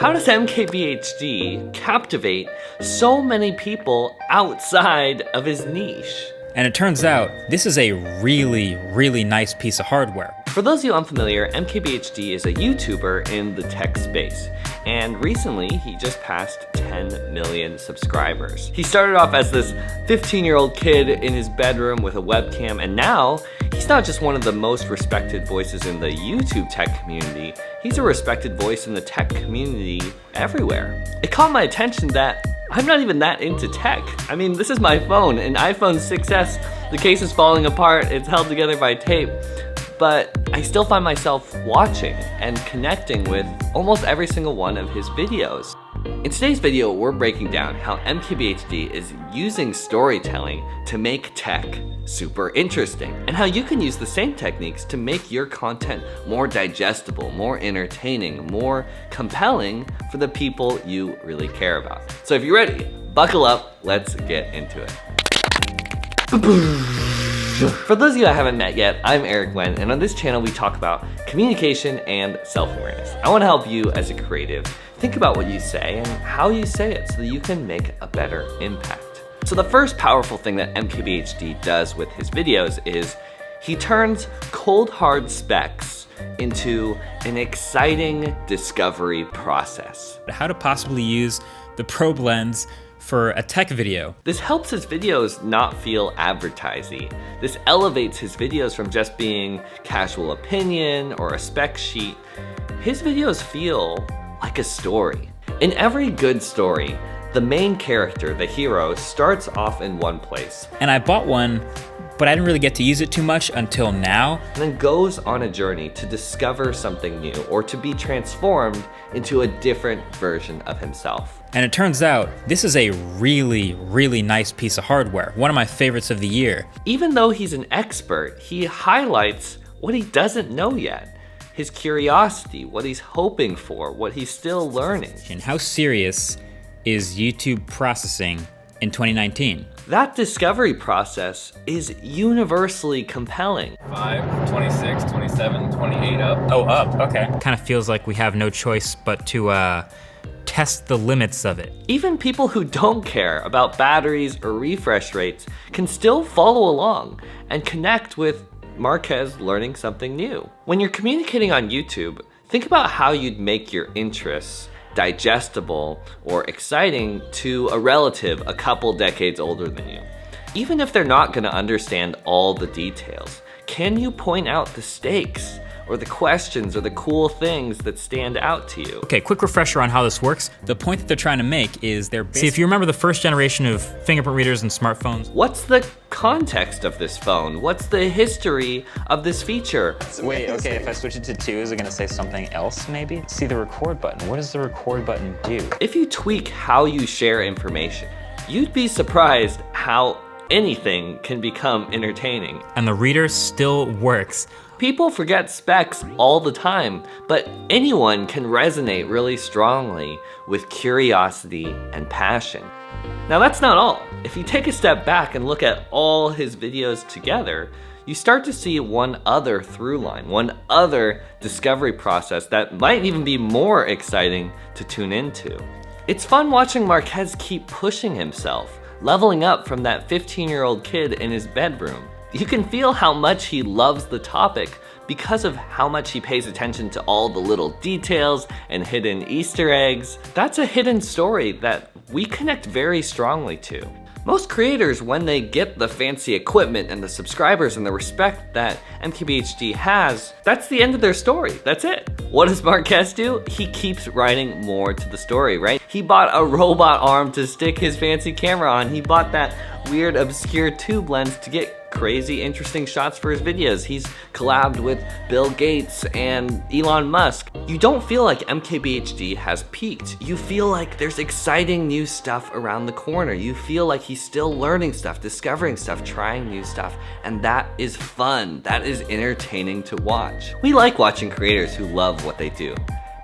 How does MKBHD captivate so many people outside of his niche? And it turns out, this is a really, really nice piece of hardware. For those of you unfamiliar, MKBHD is a YouTuber in the tech space. And recently, he just passed 10 million subscribers. He started off as this 15-year-old kid in his bedroom with a webcam, and now he's not just one of the most respected voices in the YouTube tech community, he's a respected voice in the tech community everywhere. It caught my attention that I'm not even that into tech. I mean, this is my phone, an iPhone 6S. The case is falling apart, it's held together by tape. But I still find myself watching and connecting with almost every single one of his videos. In today's video, we're breaking down how MKBHD is using storytelling to make tech super interesting, and how you can use the same techniques to make your content more digestible, more entertaining, more compelling for the people you really care about. So if you're ready, buckle up, let's get into it. For those of you I haven't met yet, I'm Eric Wen, and on this channel we talk about communication and self-awareness. I want to help you as a creative think about what you say and how you say it so that you can make a better impact. So the first powerful thing that MKBHD does with his videos is he turns cold hard specs into an exciting discovery process. How to possibly use the probe lens for a tech video. This helps his videos not feel advertising. This elevates his videos from just being casual opinion or a spec sheet. His videos feel like a story. In every good story, the main character, the hero, starts off in one place. And I bought one, but I didn't really get to use it too much until now. And then goes on a journey to discover something new or to be transformed into a different version of himself. And it turns out, this is a really, really nice piece of hardware. One of my favorites of the year. Even though he's an expert, he highlights what he doesn't know yet. His curiosity, what he's hoping for, what he's still learning. And how serious is YouTube processing in 2019? That discovery process is universally compelling. 5, 26, 27, 28 up. Oh, up, okay. Kind of feels like we have no choice but to test the limits of it. Even people who don't care about batteries or refresh rates can still follow along and connect with Marques learning something new. When you're communicating on YouTube, think about how you'd make your interests digestible or exciting to a relative a couple decades older than you. Even if they're not gonna understand all the details, can you point out the stakes or the questions or the cool things that stand out to you? Okay, quick refresher on how this works. The point that they're trying to make is see, if you remember the first generation of fingerprint readers and smartphones. What's the context of this phone? What's the history of this feature? Wait, okay, if I switch it to 2, is it gonna say something else maybe? See the record button, what does the record button do? If you tweak how you share information, you'd be surprised how anything can become entertaining. And the reader still works. People forget specs all the time, but anyone can resonate really strongly with curiosity and passion. Now that's not all. If you take a step back and look at all his videos together, you start to see one other through line, one other discovery process that might even be more exciting to tune into. It's fun watching Marques keep pushing himself, leveling up from that 15-year-old kid in his bedroom. You can feel how much he loves the topic because of how much he pays attention to all the little details and hidden Easter eggs. That's a hidden story that we connect very strongly to. Most creators, when they get the fancy equipment and the subscribers and the respect that MKBHD has, that's the end of their story, that's it. What does Marques do? He keeps writing more to the story, right? He bought a robot arm to stick his fancy camera on. He bought that weird obscure tube lens to get crazy interesting shots for his videos. He's collabed with Bill Gates and Elon Musk. You don't feel like MKBHD has peaked. You feel like there's exciting new stuff around the corner. You feel like he's still learning stuff, discovering stuff, trying new stuff, and that is fun. That is entertaining to watch. We like watching creators who love what they do,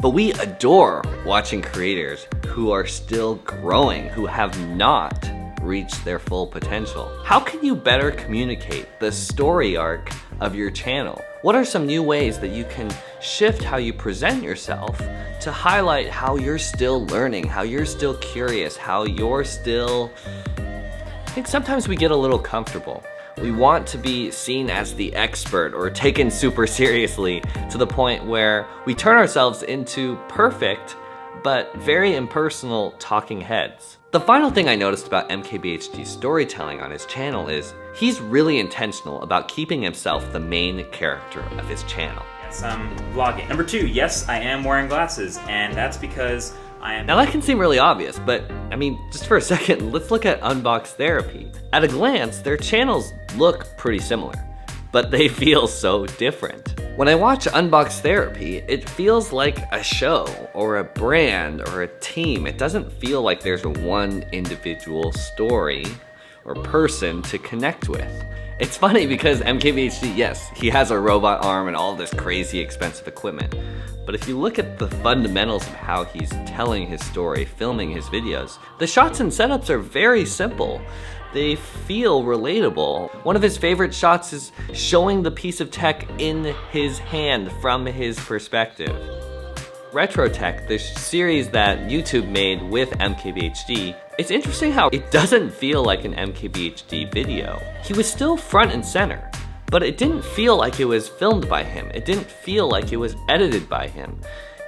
but we adore watching creators who are still growing, who have not reach their full potential. How can you better communicate the story arc of your channel? What are some new ways that you can shift how you present yourself to highlight how you're still learning, how you're still curious, how you're still... I think sometimes we get a little comfortable. We want to be seen as the expert or taken super seriously to the point where we turn ourselves into perfect but very impersonal talking heads. The final thing I noticed about MKBHD's storytelling on his channel is he's really intentional about keeping himself the main character of his channel. Yes, I'm vlogging. Number 2, yes, I am wearing glasses, and that's because I am... Now that can seem really obvious, but I mean, just for a second, let's look at Unbox Therapy. At a glance, their channels look pretty similar, but they feel so different. When I watch Unbox Therapy, it feels like a show or a brand or a team. It doesn't feel like there's one individual story or person to connect with. It's funny because MKBHD, yes, he has a robot arm and all this crazy expensive equipment. But if you look at the fundamentals of how he's telling his story, filming his videos, the shots and setups are very simple. They feel relatable. One of his favorite shots is showing the piece of tech in his hand from his perspective. Retro Tech, the series that YouTube made with MKBHD, it's interesting how it doesn't feel like an MKBHD video. He was still front and center, but it didn't feel like it was filmed by him. It didn't feel like it was edited by him.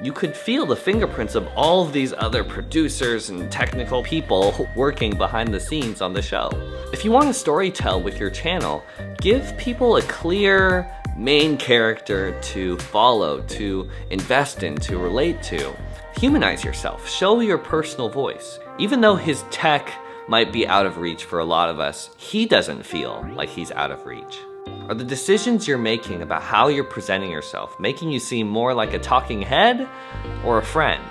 You could feel the fingerprints of all of these other producers and technical people working behind the scenes on the show. If you want to storytell with your channel, give people a clear main character to follow, to invest in, to relate to. Humanize yourself, show your personal voice. Even though his tech might be out of reach for a lot of us, he doesn't feel like he's out of reach. Are the decisions you're making about how you're presenting yourself making you seem more like a talking head or a friend?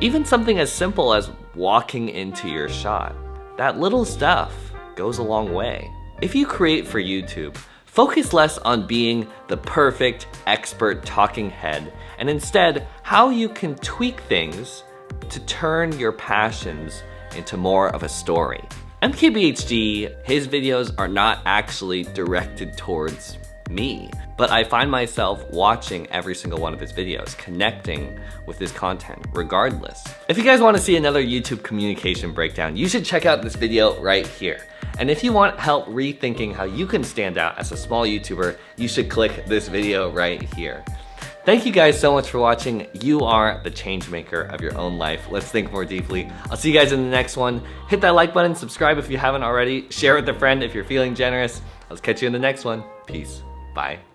Even something as simple as walking into your shot. That little stuff goes a long way. If you create for YouTube, focus less on being the perfect expert talking head and instead how you can tweak things to turn your passions into more of a story. MKBHD, his videos are not actually directed towards me, but I find myself watching every single one of his videos, connecting with his content regardless. If you guys want to see another YouTube communication breakdown, you should check out this video right here. And if you want help rethinking how you can stand out as a small YouTuber, you should click this video right here. Thank you guys so much for watching. You are the change maker of your own life. Let's think more deeply. I'll see you guys in the next one. Hit that like button, subscribe if you haven't already, share with a friend if you're feeling generous. I'll catch you in the next one. Peace. Bye.